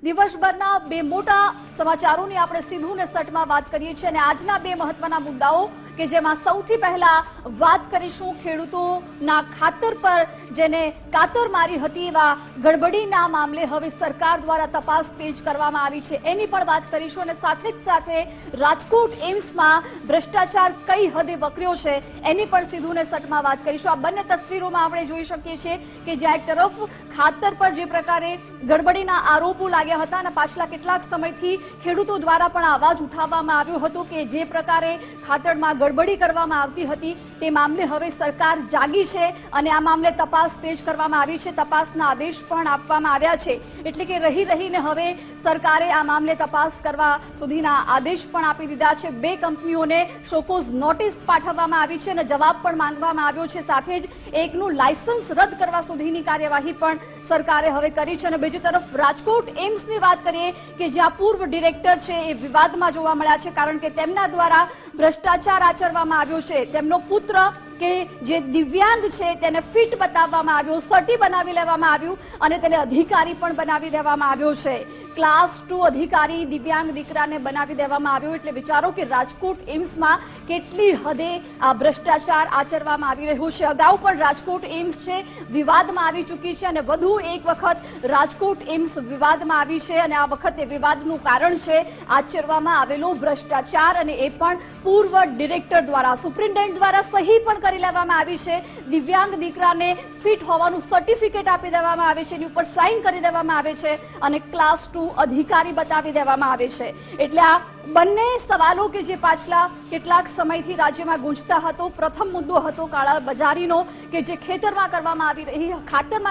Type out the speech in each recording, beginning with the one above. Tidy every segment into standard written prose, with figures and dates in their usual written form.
દિવસભરના બે મોટા સમાચારોની આપણે સીધું ને સટમાં વાત કરીએ છીએ અને આજના બે મહત્વના મુદ્દાઓ કે જેમાં સૌથી પહેલા વાત કરીશું ખેડૂતોના ખાતર પર જેને કાતર મારી હતી એવા ગડબડીના મામલે હવે સરકાર દ્વારા તપાસ તેજ કરવામાં આવી છે એની પણ વાત કરીશું અને સાથે જ સાથે રાજકોટ એમ્સમાં ભ્રષ્ટાચાર કઈ હદે વકર્યો છે એની પણ સીધું ને સટમાં વાત કરીશું। આ બંને તસવીરોમાં આપણે જોઈ શકીએ છીએ કે જ્યાં એક તરફ ખાતર પર જે પ્રકારે ગડબડીના આરોપો લાગ્યા હતા અને પાછલા કેટલાક સમયથી ખેડૂતો દ્વારા પણ અવાજ ઉઠાવવામાં આવ્યો હતો કે જે પ્રકારે ખાતરમાં ગડબડી કરવામાં આવતી હતી તે મામલે હવે સરકાર જાગી છે અને આ મામલે તપાસ તેજ કરવામાં આવી છે। તપાસના આદેશ પણ આપવામાં આવ્યા છે એટલે કે રહીને હવે સરકારે આ મામલે તપાસ કરવા સુધીના આદેશ પણ આપી દીધા છે। બે કંપનીઓને શોકોઝ નોટિસ પાઠવવામાં આવી છે અને જવાબ પણ માંગવામાં આવ્યો છે। સાથે જ એકનું લાયસન્સ રદ કરવા સુધીની કાર્યવાહી પણ સરકારે હવે કરી છે અને બીજી તરફ રાજકોટ એમ્સની વાત કરીએ કે જ્યાં પૂર્વ ડિરેક્ટર છે એ વિવાદમાં જોવા મળ્યા છે કારણ કે તેમના દ્વારા ભ્રષ્ટાચાર આચરવામાં આવ્યો છે। તેમનો પુત્ર કે જે દિવ્યાંગ છે તેને ફિટ બતાવવામાં આવ્યો, સર્ટી બનાવી લેવામાં આવ્યું અને તેને અધિકારી પણ બનાવી દેવામાં આવ્યો છે। ક્લાસ 2 અધિકારી દિવ્યાંગ દીકરાને બનાવી દેવામાં આવ્યો એટલે વિચારો કે રાજકોટ એમ્સમાં કેટલી હદે આ ભ્રષ્ટાચાર આચરવામાં આવી રહ્યો છે। અગાઉ પણ રાજકોટ એમ્સ છે વિવાદમાં આવી ચૂકી છે અને વધુ એક વખત રાજકોટ એમ્સ વિવાદમાં આવી છે અને આ વખતે વિવાદનું કારણ છે આચરવામાં આવેલો ભ્રષ્ટાચાર અને એ પણ પૂર્વ ડિરેક્ટર દ્વારા સુપ્રિન્ટેન્ડન્ટ દ્વારા સહી પણ કરી લેવામાં આવી છે। દિવ્યાંગ દીકરાને ફિટ હોવાનું સર્ટિફિકેટ આપી દેવામાં આવે છે, એની ઉપર સાઇન કરી દેવામાં આવે છે અને ક્લાસ 2 અધિકારી બતાવી દેવામાં આવે છે। એટલે આ બંને સવાલો કે જે પાછલા કેટલાક સમયથી રાજ્યમાં ગુંજતા હતો, પ્રથમ મુદ્દો હતો કાળા બજારીનો કે જે ખાતરમાં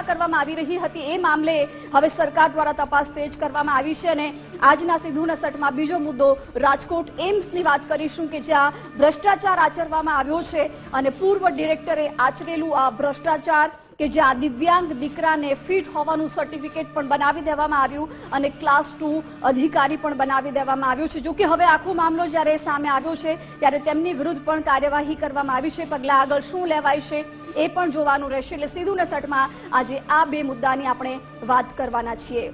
કરવામાં આવી રહી હતી એ મામલે હવે સરકાર દ્વારા તપાસ તેજ કરવામાં આવી છે અને આજના સીધું ને સટમાં બીજો મુદ્દો રાજકોટ એમ્સની વાત કરીશું કે જ્યાં ભ્રષ્ટાચાર આચરવામાં આવ્યો છે અને પૂર્વ ડિરેક્ટરે આચરેલું આ ભ્રષ્ટાચાર કે જ્યાં દિવ્યાંગ દીકરાને ફિટ હોવાનું સર્ટિફિકેટ પણ બનાવી દેવામાં આવ્યું અને ક્લાસ 2 અધિકારી પણ બનાવી દેવામાં આવ્યું છે। જો કે હવે આખો મામલો જ્યારે સામે આવ્યો છે ત્યારે તેમની વિરુદ્ધ પણ કાર્યવાહી કરવામાં આવી છે। પગલાં આગળ શું લેવાય છે એ પણ જોવાનું રહેશે। એટલે સીધું ને સટમાં આજે આ બે મુદ્દાની આપણે વાત કરવાના છીએ।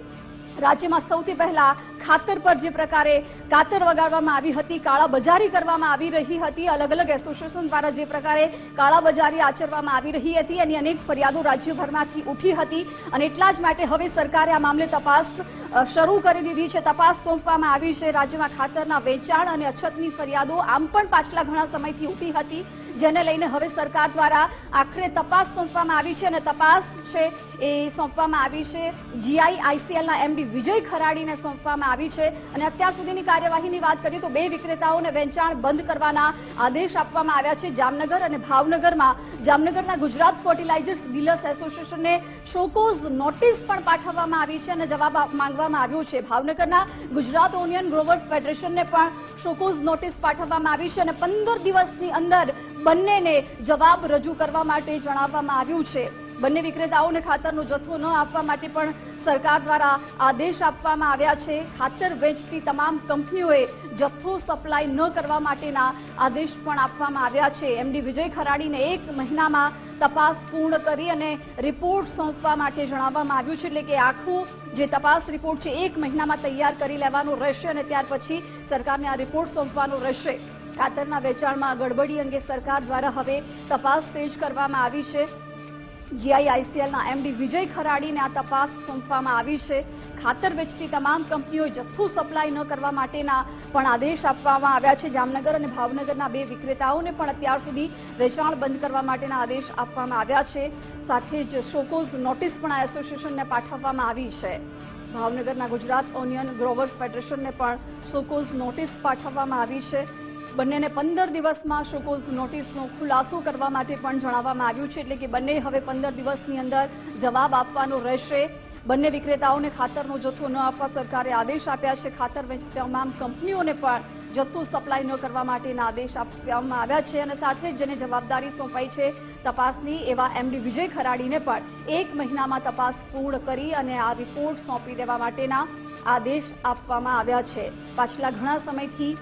રાજ્યમાં સૌથી પહેલા ખાતર પર જે પ્રકારે કાતર વગાડવામાં આવી હતી, કાળાબજારી કરવામાં આવી રહી હતી, અલગ અલગ એસોસિએશન દ્વારા જે પ્રકારે કાળાબજારી આચરવામાં આવી રહી હતી એની અનેક ફરિયાદો રાજ્યભરમાંથી ઉઠી હતી અને એટલા જ માટે હવે સરકારે આ મામલે તપાસ શરૂ કરી દીધી છે। તપાસ સોંપવામાં આવી છે। રાજ્યમાં ખાતરના વેચાણ અને અછતની ફરિયાદો આમ પણ પાછલા ઘણા સમયથી ઉઠી હતી જેને લઈને હવે સરકાર દ્વારા આખરે તપાસ સોંપવામાં આવી છે અને તપાસ છે એ સોંપવામાં આવી છે GIICLના MD વિજય ખરાડીને સોંપવામાં આવી છે અને અત્યાર સુધીની કાર્યવાહીની વાત કરીએ તો બે વિક્રેતાઓને વેચાણ બંધ કરવાના આદેશ આપવામાં આવ્યા છે। જામનગર અને ભાવનગરમાં જામનગરના ગુજરાત ફર્ટિલાઇઝર્સ ડીલર્સ એસોસિએશનને શોકોઝ નોટિસ પણ પાઠવવામાં આવી છે અને જવાબ માંગવામાં આવ્યો છે। ભાવનગરના ગુજરાત ઓનિયન ગ્રોવર્સ ફેડરેશનને પણ શોકોઝ નોટિસ પાઠવવામાં આવી છે અને 15 દિવસની અંદર બંનેને જવાબ રજૂ કરવા માટે જણાવવામાં આવ્યું છે। બંને વિક્રેતાઓને ખાતરનો જથ્થો ન આપવા માટે પણ સરકાર દ્વારા આદેશ આપવામાં આવ્યા છે। ખાતર વેચતી તમામ કંપનીઓએ જથ્થો સપ્લાય ન કરવા માટેના આદેશ પણ આપવામાં આવ્યા છે। MD વિજય ખરાડીને 1 મહિનામાં તપાસ પૂર્ણ કરી અને રિપોર્ટ સોંપવા માટે જણાવવામાં આવ્યું છે એટલે કે આખું જે તપાસ રિપોર્ટ છે 1 મહિનામાં તૈયાર કરી લેવાનો રહેશે અને ત્યાર પછી સરકારને આ રિપોર્ટ સોંપવાનો રહેશે। ખાતરના વેચાણમાં ગડબડી અંગે સરકાર દ્વારા હવે તપાસ તેજ કરવામાં આવી છે। GIICLના MD વિજય ખરાડીને આ તપાસ સોંપવામાં આવી છે। ખાતર વેચતી તમામ કંપનીઓએ જથ્થો સપ્લાય ન કરવા માટેના પણ આદેશ આપવામાં આવ્યા છે। જામનગર અને ભાવનગરના બે વિક્રેતાઓને પણ અત્યાર સુધી વેચાણ બંધ કરવા માટેના આદેશ આપવામાં આવ્યા છે। સાથે જ શોકોઝ નોટિસ પણ આ એસોસિએશનને પાઠવવામાં આવી છે। ભાવનગરના ગુજરાત ઓનિયન ગ્રોવર્સ ફેડરેશનને પણ શોકોઝ નોટિસ પાઠવવામાં આવી છે। બંનેને 15 દિવસમાં શોકોઝ નોટિસનો ખુલાસો કરવા માટે પણ જણાવવામાં આવ્યું છે એટલે કે બંને હવે 15 દિવસની અંદર જવાબ આપવાનો રહેશે। બંને વિક્રેતાઓને ખાતરનો જથ્થો ન આપવા સરકારે આદેશ આપ્યા છે। ખાતર વેચતી તમામ કંપનીઓને પણ જથ્થો સપ્લાય ન કરવા માટેના આદેશ આપવામાં આવ્યા છે અને સાથે જ જેને જવાબદારી સોંપાઈ છે તપાસની એવા MD વિજય ખરાડીને પણ 1 મહિનામાં તપાસ પૂર્ણ કરી અને આ રિપોર્ટ સોંપી દેવા માટેના આદેશ આપવામાં આવ્યા છે। પાછલા ઘણા સમયથી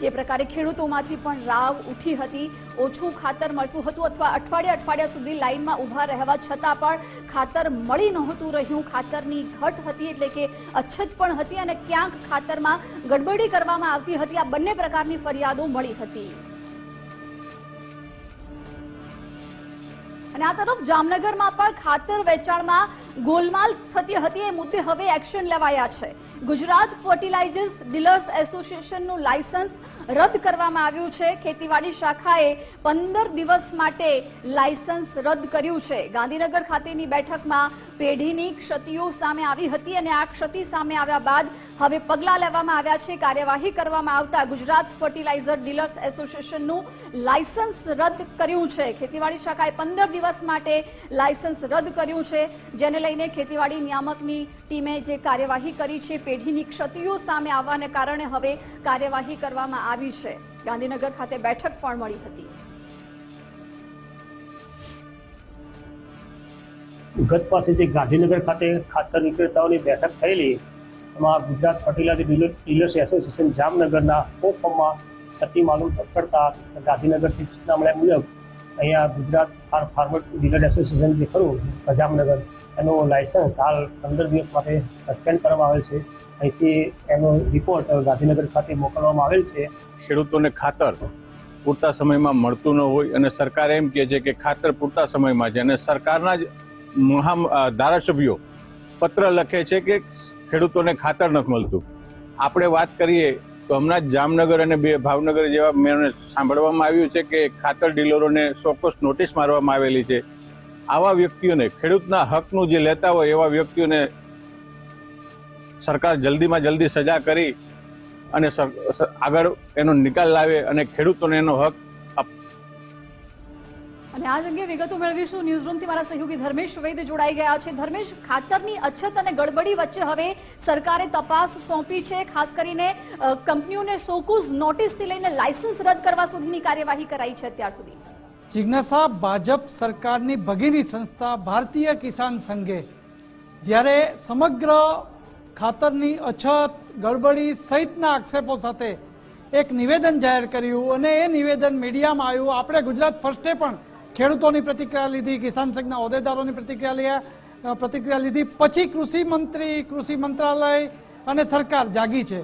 જે પ્રકારે ખેડૂતોમાંથી પણ રાવ ઉઠી હતી, ઓછું ખાતર મળતું હતું અથવા અઠવાડિયા સુધી લાઇનમાં ઊભા રહેવા છતાં પણ ખાતર મળી નહોતું રહ્યું, ખાતરની ઘટ હતી એટલે કે અછત પણ હતી અને ક્યાંક ખાતરમાં ગડબડી કરવામાં આવતી હતી. આ બંને પ્રકારની ફરિયાદો મળી હતી. અને આ તરફ જામનગરમાં પણ ખાતર વેચાણમાં ગોલમાલ થતી હતી. એ મુદ્દે હવે એક્શન લેવાયા છે. ગુજરાત ફર્ટિલાઇઝર્સ ડીલર્સ એસોસિએશનનું લાયસન્સ રદ કરવામાં આવ્યું છે. ખેતીવાડી શાખાએ 15 દિવસ માટે લાયસન્સ રદ કર્યું છે. ગાંધીનગર ખાતેની બેઠકમાં પેઢીની ક્ષતિઓ સામે આવી હતી અને આ ક્ષતિ સામે આવ્યા બાદ હવે પગલાં લેવામાં આવ્યા છે. કાર્યવાહી કરવામાં આવતા ગુજરાત ફર્ટિલાઇઝર ડીલર્સ એસોસિએશનનું લાયસન્સ રદ કર્યું છે. ખેતીવાડી શાખાએ 15 દિવસ માટે લાયસન્સ રદ કર્યું છે, જેને લઈને ખેતીવાડી નિયામકની ટીમે જે કાર્યવાહી કરી છે, પેઢીની ક્ષતિઓ સામે આવવાને કારણે હવે કાર્યવાહી કરવામાં આવી છે. ગાંધીનગર ખાતે બેઠક પણ મળી હતી. ગત પાસે જે ગાંધીનગર ખાતે ખાતર વિક્રેતાઓની બેઠક થયેલી, એમાં ગુજરાત ફર્ટિલાઇઝર ડીલર્સ એસોસિએશન જામનગરના ફોર્મમાં સટ્ટી માલુમ કરતા ગાંધીનગરથી સૂચના મળ્યા મુજબ અહીંયા ગુજરાત ફાર્મર ડીલર એસોસિએશન જે ખરું જામનગર, એનું લાયસન્સ હાલ 15 દિવસ માટે સસ્પેન્ડ કરવામાં આવેલ છે. અહીંથી એનો રિપોર્ટ ગાંધીનગર ખાતે મોકલવામાં આવેલ છે. ખેડૂતોને ખાતર પૂરતા સમયમાં મળતું ન હોય અને સરકાર એમ કહે છે કે ખાતર પૂરતા સમયમાં છે અને સરકારના જ ધારાસભ્યો પત્ર લખે છે કે ખેડૂતોને ખાતર નથી મળતું. આપણે વાત કરીએ તો હમણાં જ જામનગર અને ભાવનગર જેવા મેં સાંભળવામાં આવ્યું છે કે ખાતર ડીલરોને ચોક્કસ નોટિસ મારવામાં આવેલી છે. આવા વ્યક્તિઓને, ખેડૂતના હકનું જે લેતા હોય એવા વ્યક્તિઓને સરકાર જલ્દીમાં જલ્દી સજા કરી અને આગળ એનો નિકાલ લાવે અને ખેડૂતોને એનો હક. અને આ અંગે વિગતો મેળવીશું. ન્યૂઝરૂમથી મારા સહયોગી ધર્મેશ વૈદ જોડાઈ ગયા છે. ધર્મેશ, ખાતરની અછત અને ગડબડી વચ્ચે હવે સરકારે તપાસ સોંપી છે. ખાસ કરીને કંપનીઓને શોકૂઝ નોટિસથી લઈને લાયસન્સ રદ કરવા સુધીની કાર્યવાહી કરાઈ છે અત્યાર સુધી. જિજ્ઞાસા, ભાજપ સરકારની ભગીની સંસ્થા ભારતીય કિસાન સંઘે જ્યારે સમગ્ર ખાતરની અછત, ગડબડી સહિતના આક્ષેપો સાથે એક નિવેદન જાહેર કર્યું અને એ નિવેદન મીડિયામાં આવ્યું. આપણે ગુજરાત ફર્સ્ટે પણ ખેડૂતોની પ્રતિક્રિયા લીધી, કિસાન સંઘના હોદ્દેદારોની પ્રતિક્રિયા લીધી. પછી કૃષિ મંત્રાલય અને સરકાર જાગી છે.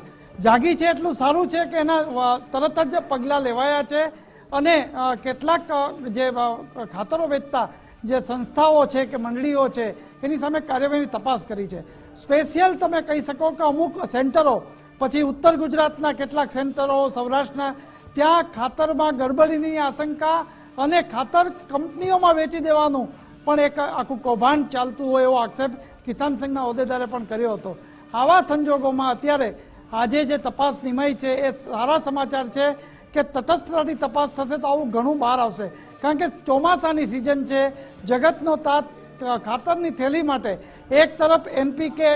એટલું સારું છે કે એના તરત જ પગલાં લેવાયા છે અને કેટલાક જે ખાતરો વેચતા જે સંસ્થાઓ છે કે મંડળીઓ છે એની સામે કાર્યવાહીની તપાસ કરી છે. સ્પેશિયલ તમે કહી શકો કે અમુક સેન્ટરો, પછી ઉત્તર ગુજરાતના કેટલાક સેન્ટરો, સૌરાષ્ટ્રના, ત્યાં ખાતરમાં ગડબડીની આશંકા અને ખાતર કંપનીઓમાં વેચી દેવાનું પણ એક આખું કૌભાંડ ચાલતું હોય એવો આક્ષેપ કિસાન સંઘના હોદ્દેદારે પણ કર્યો હતો. આવા સંજોગોમાં અત્યારે આજે જે તપાસ નિમાઈ છે એ સારા સમાચાર છે કે તટસ્થતાથી તપાસ થશે તો આવું ઘણું બહાર આવશે. કારણ કે ચોમાસાની સિઝન છે, જગતનો તાત ખાતરની થેલી માટે એક તરફ એનપીકે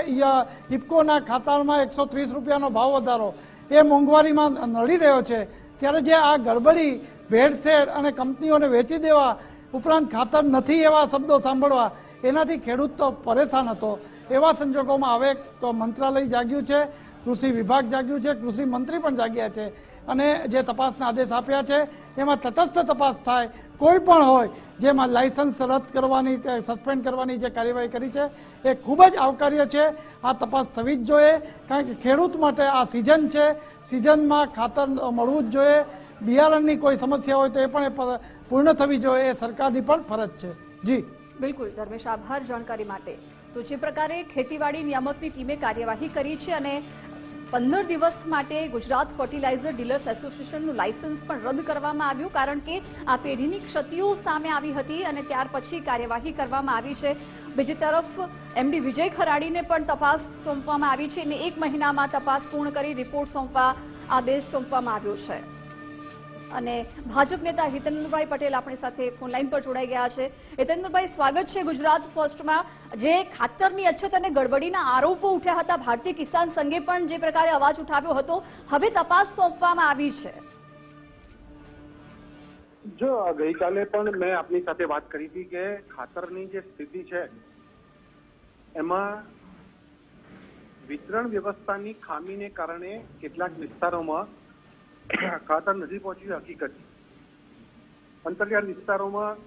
ઇફકોના ખાતરમાં 130 રૂપિયાનો ભાવ વધારો એ મોંઘવારીમાં નડી રહ્યો છે, ત્યારે જે આ ગડબડી, ભેળસેળ અને કંપનીઓને વેચી દેવા ઉપરાંત ખાતર નથી એવા શબ્દો સાંભળવા, એનાથી ખેડૂત તો પરેશાન હતો. એવા સંજોગોમાં હવે તો મંત્રાલય જાગ્યું છે, કૃષિ વિભાગ જાગ્યું છે, કૃષિ મંત્રી પણ જાગ્યા છે અને જે તપાસના આદેશ આપ્યા છે એમાં તટસ્થ તપાસ થાય. કોઈ પણ હોય જેમાં લાયસન્સ રદ કરવાની, સસ્પેન્ડ કરવાની જે કાર્યવાહી કરી છે એ ખૂબ જ આવકાર્ય છે. આ તપાસ થવી જ જોઈએ, કારણ કે ખેડૂત માટે આ સિઝન છે, સિઝનમાં ખાતર મળવું જ જોઈએ. બિયારણની કોઈ સમસ્યા હોય તો એ પણ પૂર્ણ થવી જોઈએ, એ સરકારની પણ ફરજ છે. જી બિલકુલ ધર્મેશ, આભાર જાણકારી માટે. તો જે પ્રકારે ખેતીવાડી નિયામકની ટીમે કાર્યવાહી કરી છે અને 15 દિવસ માટે ગુજરાત ફર્ટિલાઇઝર ડીલર્સ એસોસિએશનનું લાયસન્સ પણ રદ કરવામાં આવ્યું, કારણ કે આ પેઢીની ક્ષતિઓ સામે આવી હતી અને ત્યાર પછી કાર્યવાહી કરવામાં આવી છે. બીજી તરફ એમડી વિજય ખરાડીને પણ તપાસ સોંપવામાં આવી છે અને 1 મહિનામાં તપાસ પૂર્ણ કરી રિપોર્ટ સોંપવા આદેશ સોંપવામાં આવ્યો છે. અને ભાજપ નેતા હિતેન્દ્રભાઈ પટેલ આપણી સાથે ફોનલાઈન પર જોડાઈ ગયા છે. હિતેન્દ્રભાઈ, સ્વાગત છે ગુજરાત ફર્સ્ટમાં. જે ખાતરની અછત અને ગડબડીના આરોપો ઉઠ્યા હતા, ભારતીય કિસાન સંઘે પણ જે પ્રકારે અવાજ ઉઠાવ્યો હતો, હવે તપાસ સોંપવામાં આવી છે. જો ગઈકાલે પણ મેં આપની સાથે વાત કરી હતી કે ખાતરની જે સ્થિતિ છે એમાં વિતરણ વ્યવસ્થાની ખામીને કારણે કેટલાક વિસ્તારોમાં ખાતર નથી પહોંચ્યું હકીકત છે. અંતરિયાળ વિસ્તારોમાં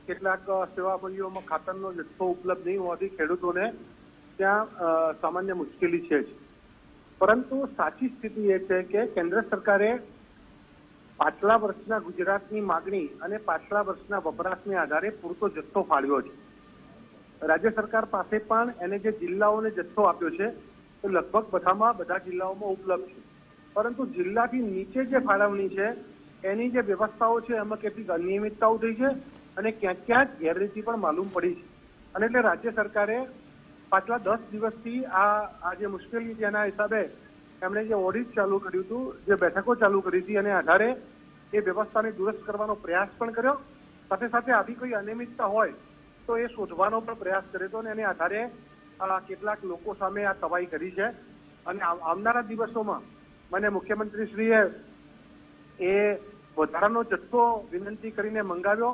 કેટલાક સેવા મંડળીઓમાં ખાતરનો જથ્થો ઉપલબ્ધ નહીં હોવાથી ખેડૂતોને ત્યાં સામાન્ય મુશ્કેલી છે જ. પરંતુ સાચી સ્થિતિ એ છે કે કેન્દ્ર સરકારે પાછલા વર્ષના ગુજરાતની માગણી અને પાછલા વર્ષના વપરાશને આધારે પૂરતો જથ્થો ફાળવ્યો છે. રાજ્ય સરકાર પાસે પણ એને જે જિલ્લાઓને જથ્થો આપ્યો છે તે લગભગ બધા જિલ્લાઓમાં ઉપલબ્ધ છે. પરંતુ જિલ્લાથી નીચે જે ફાળવણી છે એની જે વ્યવસ્થાઓ છે એમાં કેટલીક અનિયમિતતાઓ થઈ છે અને ક્યાંક ક્યાંક ગેરરીતિ પણ માલુમ પડી છે. અને એટલે રાજ્ય સરકારે પાછલા 10 દિવસથી આ જે મુશ્કેલી છે એના હિસાબે એમણે જે ઓડિટ ચાલુ કર્યું હતું, જે બેઠકો ચાલુ કરી હતી અને આધારે એ વ્યવસ્થાને દુરસ્ત કરવાનો પ્રયાસ પણ કર્યો. સાથે સાથે આવી કોઈ અનિયમિતતા હોય તો એ શોધવાનો પણ પ્રયાસ કર્યો હતો અને એને આધારે કેટલાક લોકો સામે આ તવાઈ કરી છે. અને આવનારા દિવસોમાં મને મુખ્યમંત્રીશ્રીએ એ વધારાનો જથ્થો વિનંતી કરીને મંગાવ્યો.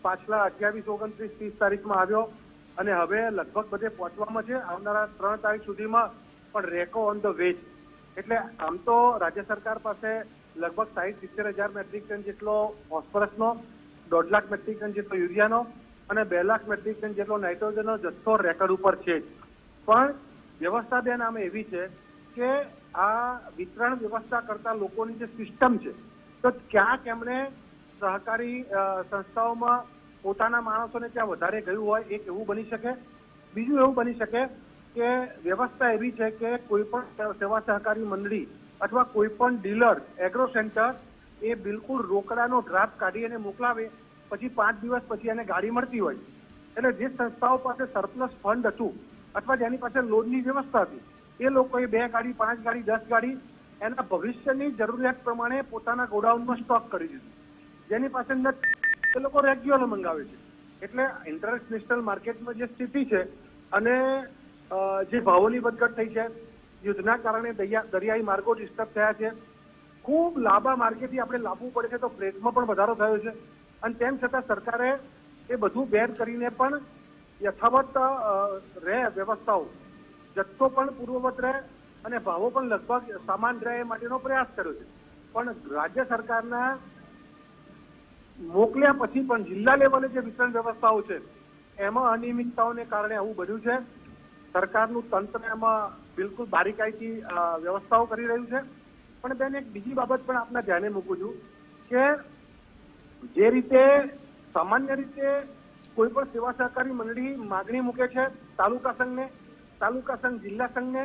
પાછલા 28, 29, 30 તારીખમાં આવ્યો અને હવે લગભગ બધે પહોંચવામાં છે. આવનારા 3 તારીખ સુધીમાં પણ રેકો ઓન ધ વે. એટલે આમ તો રાજ્ય સરકાર પાસે લગભગ 60-70 હજાર મેટ્રિક ટન જેટલો ફોસ્ફરસનો, 1.5 લાખ મેટ્રિક ટન જેટલો યુરિયાનો અને 2 લાખ મેટ્રિક ટન જેટલો નાઇટ્રોજનનો જથ્થો રેકર્ડ ઉપર છે. પણ વ્યવસ્થા બેન આમ એવી છે કે આ વિતરણ વ્યવસ્થા કરતા લોકોની જે સિસ્ટમ છે તો ક્યાંક એમણે સહકારી સંસ્થાઓમાં પોતાના માણસોને ત્યાં વધારે ગયું હોય, એક એવું બની શકે. બીજું એવું બની શકે કે વ્યવસ્થા એવી છે કે કોઈ પણ સેવા સહકારી મંડળી અથવા કોઈ પણ ડીલર, એગ્રો સેન્ટર એ બિલકુલ રોકડાનો ડ્રાફ્ટ કાઢી અને મોકલાવે, પછી 5 દિવસ પછી એને ગાડી મળતી હોય. એટલે જે સંસ્થાઓ પાસે સરપ્લસ ફંડ હતું અથવા જેની પાસે લોનની વ્યવસ્થા હતી એ લોકોએ 2 ગાડી, 5 ગાડી, 10 ગાડી એના ભવિષ્યની જરૂરિયાત પ્રમાણે પોતાના ગોડાઉનમાં સ્ટોક કરી દીધું. જેની પાસે નથી એ લોકો રેગ્યુલર મંગાવે છે. એટલે ઇન્ટરનેશનલ માર્કેટમાં જે સ્થિતિ છે અને જે ભાવોની વધઘટ થઈ છે, યુદ્ધના કારણે દરિયાઈ માર્ગો ડિસ્ટર્બ થયા છે, ખૂબ લાંબા માર્ગેથી આપણે લાવવું પડે છે તો ફ્રેટમાં પણ વધારો થયો છે. અને તેમ છતાં સરકારે એ બધું બેર કરીને પણ યથાવત રહે વ્યવસ્થાઓ, જથ્થો પણ પૂર્વવત રહે અને ભાવો પણ લગભગ સમાન રહે એ માટેનો પ્રયાસ કર્યો છે. પણ રાજ્ય સરકારના મોકલ્યા પછી પણ જિલ્લા લેવલે જે વિતરણ વ્યવસ્થાઓ છે એમાં અનિયમિતતાઓને કારણે આવું બન્યું છે. સરકારનું તંત્ર એમાં બિલકુલ બારીકાઈથી વ્યવસ્થાઓ કરી રહ્યું છે. પણ બેન એક બીજી બાબત પણ આપના ધ્યાને મૂકું છું કે જે રીતે સામાન્ય રીતે કોઈ પણ સેવા સહકારી મંડળી માગણી મૂકે છે તાલુકા સંઘને, તાલુકા સંઘ જિલ્લા સંઘને,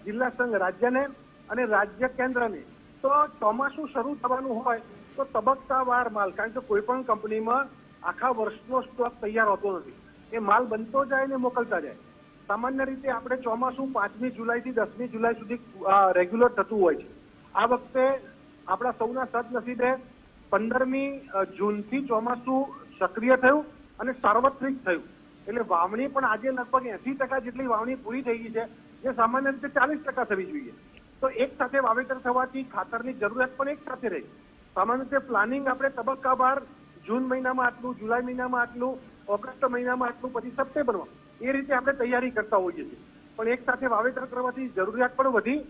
જિલ્લા સંઘ રાજ્યને અને રાજ્ય કેન્દ્રને, તો ચોમાસું શરૂ થવાનું હોય તો તબક્કાવાર માલ, કારણ કે કોઈ પણ કંપનીમાં આખા વર્ષનો સ્ટોક તૈયાર હોતો નથી. એ માલ બનતો જાય ને મોકલતા જાય. સામાન્ય રીતે આપણે ચોમાસું 5મી જુલાઈથી 10મી જુલાઈ સુધી રેગ્યુલર થતું હોય છે. આ વખતે આપણા સૌના સદનસીબે 15મી જૂનથી ચોમાસું સક્રિય થયું અને સાર્વત્રિક થયું. એટલે વાવણી પણ આજે લગભગ 80% જેટલી વાવણી પૂરી થઈ ગઈ છે, જે સામાન્ય રીતે 40% થવી જોઈએ. તો એક સાથે વાવેતર થવાથી ખાતરની જરૂરિયાત પણ એક સાથે રહી. સામાન્ય રીતે પ્લાનિંગ આપણે તબક્કાવાર જૂન મહિનામાં આટલું, જુલાઈ મહિનામાં આટલું, ઓગસ્ટ મહિનામાં આટલું, પછી સપ્ટેમ્બરમાં એ રીતે આપણે તૈયારી કરતા હોઈએ છીએ. પણ એક સાથે વાવેતર કરવાથી જરૂરિયાત પણ વધી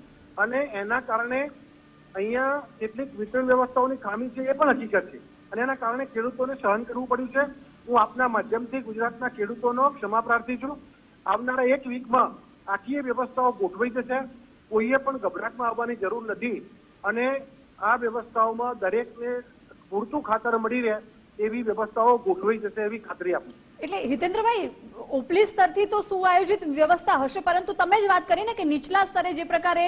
અને એના કારણે અહીંયા કેટલીક વિતરણ વ્યવસ્થાઓની ખામી છે એ પણ હકીકત છે અને એના કારણે ખેડૂતોને સહન કરવું પડ્યું છે. હું આપના માધ્યમથી ગુજરાતના ખેડૂતોનો ક્ષમા પ્રાર્થી છું. આવનારા 1 વીકમાં આખી વ્યવસ્થાઓ ગોઠવાઈ જશે. કોઈએ પણ ગભરાટમાં આવવાની જરૂર નથી અને આ વ્યવસ્થાઓમાં દરેકને પૂરતું ખાતર મળી રહે એવી વ્યવસ્થાઓ ગોઠવાઈ જશે એવી ખાતરી આપું. એટલે હિતેન્દ્રભાઈ, ઉપલી સ્તરથી તો સુઆયોજિત વ્યવસ્થા હશે, પરંતુ તમે જ વાત કરીને કે નીચલા સ્તરે જે પ્રકારે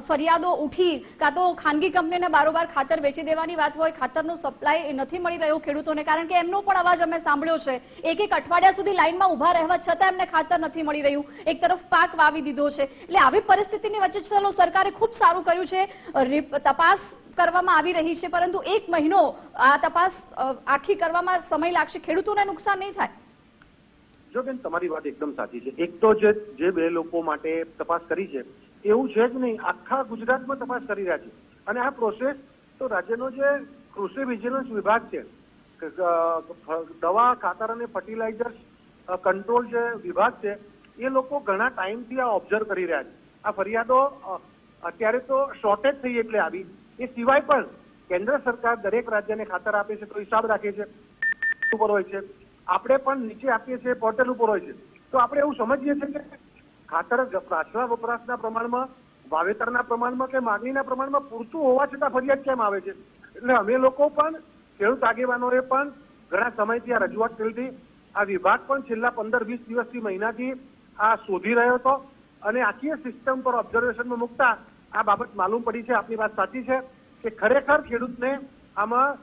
ફરિયાદો ઉઠી, કાં તો ખાનગી કંપનીને બારોબાર ખાતર વેચી દેવાની વાત હોય, ખાતરનો સપ્લાય નથી મળી રહ્યો ખેડૂતોને, કારણ કે એમનો પણ અવાજ અમે સાંભળ્યો છે. 1 અઠવાડિયા સુધી લાઈનમાં ઉભા રહેવા છતાં એમને ખાતર નથી મળી રહ્યું. એક તરફ પાક વાવી દીધો છે. એટલે આવી પરિસ્થિતિની વચ્ચે ચલો સરકારે ખૂબ સારું કર્યું છે, તપાસ કરવામાં આવી રહી છે, પરંતુ 1 મહિનો આ તપાસ આખી કરવામાં સમય લાગશે. ખેડૂતોને નુકસાન નહીં થાય? જો બેન, તમારી વાત એકદમ સાચી છે. એક તો જે 2 લોકો માટે તપાસ કરી છે એવું છે જ નહીં, આખા ગુજરાતમાં તપાસ કરી રહ્યા છે. અને આ પ્રોસેસ તો રાજ્યનો જે કૃષિ વિજિલન્સ વિભાગ છે, દવા, ખાતર અને ફર્ટિલાઇઝર્સ કંટ્રોલ જે વિભાગ છે, એ લોકો ઘણા ટાઈમથી આ ઓબ્ઝર્વ કરી રહ્યા છે. આ ફરિયાદો અત્યારે તો શોર્ટેજ થઈ એટલે આવી, એ સિવાય પણ કેન્દ્ર સરકાર દરેક રાજ્યને ખાતર આપે છે તો હિસાબ રાખે છે ઉપર હોય છે, આપણે પણ નીચે આપીએ છીએ પોર્ટલ ઉપર હોય છે. તો આપણે એવું સમજીએ છીએ કે ખાતર પ્રાથમિક વપરાશના પ્રમાણમાં, વાવેતરના પ્રમાણમાં કે માગણીના પ્રમાણમાં પૂરતું હોવા છતાં ફરિયાદ કેમ આવે છે? એટલે અમે લોકો પણ ખેડૂત આગેવાનોએ પણ ઘણા સમયથી આ રજૂઆત કરી હતી. આ વિભાગ પણ છેલ્લા 15-20 દિવસથી, મહિનાથી આ શોધી રહ્યો હતો અને આખી સિસ્ટમ પર ઓબ્ઝર્વેશનમાં મૂકતા આ બાબત માલુમ પડી છે. આપની વાત સાચી છે કે ખરેખર ખેડૂતને આમાં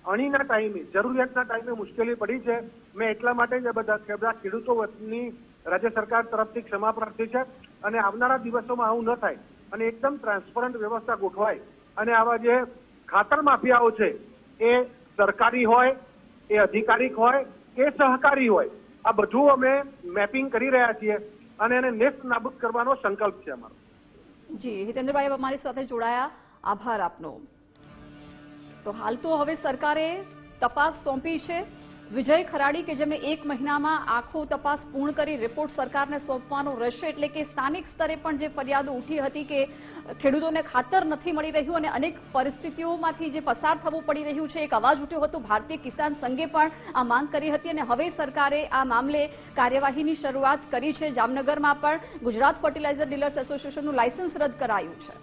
અણીના ટાઈમે, જરૂરિયાતના ટાઈમે મુશ્કેલી પડી છે. મેં એટલા માટે જ બધા ખેડૂતો વતીની રાજ્ય સરકાર તરફથી ક્ષમા પ્રાર્થી છે અને આવનારા દિવસોમાં આવું ન થાય અને એકદમ ટ્રાન્સપરન્ટ વ્યવસ્થા ગોઠવાય અને આવા જે ખાતર માફિયાઓ છે એ સરકારી હોય, એ અધિકારિક હોય કે સહકારી હોય, આ બધું અમે મેપિંગ કરી રહ્યા છીએ અને એને નેસ્ત નાબૂદ કરવાનો સંકલ્પ છે અમારો. જી હિતેન્દ્રભાઈ અમારી સાથે જોડાયા, આભાર આપનો. તો હાલ તો હવે સરકારે તપાસ સોંપી છે. વિજય ખરાડી કે જેમને 1 મહિનામાં આખો તપાસ પૂર્ણ કરી રિપોર્ટ સરકારને સોંપવાનો રહેશે. એટલે કે સ્થાનિક સ્તરે પણ જે ફરિયાદો ઉઠી હતી કે ખેડૂતોને ખાતર નથી મળી રહ્યું અને અનેક પરિસ્થિતિઓમાંથી જે પસાર થવું પડી રહ્યું છે, એક અવાજ ઉઠ્યો હતો. ભારતીય કિસાન સંઘે પણ આ માંગ કરી હતી અને હવે સરકારે આ મામલે કાર્યવાહીની શરૂઆત કરી છે. જામનગરમાં પણ ગુજરાત ફર્ટિલાઇઝર ડીલર્સ એસોસિએશનનું લાયસન્સ રદ કરાયું છે.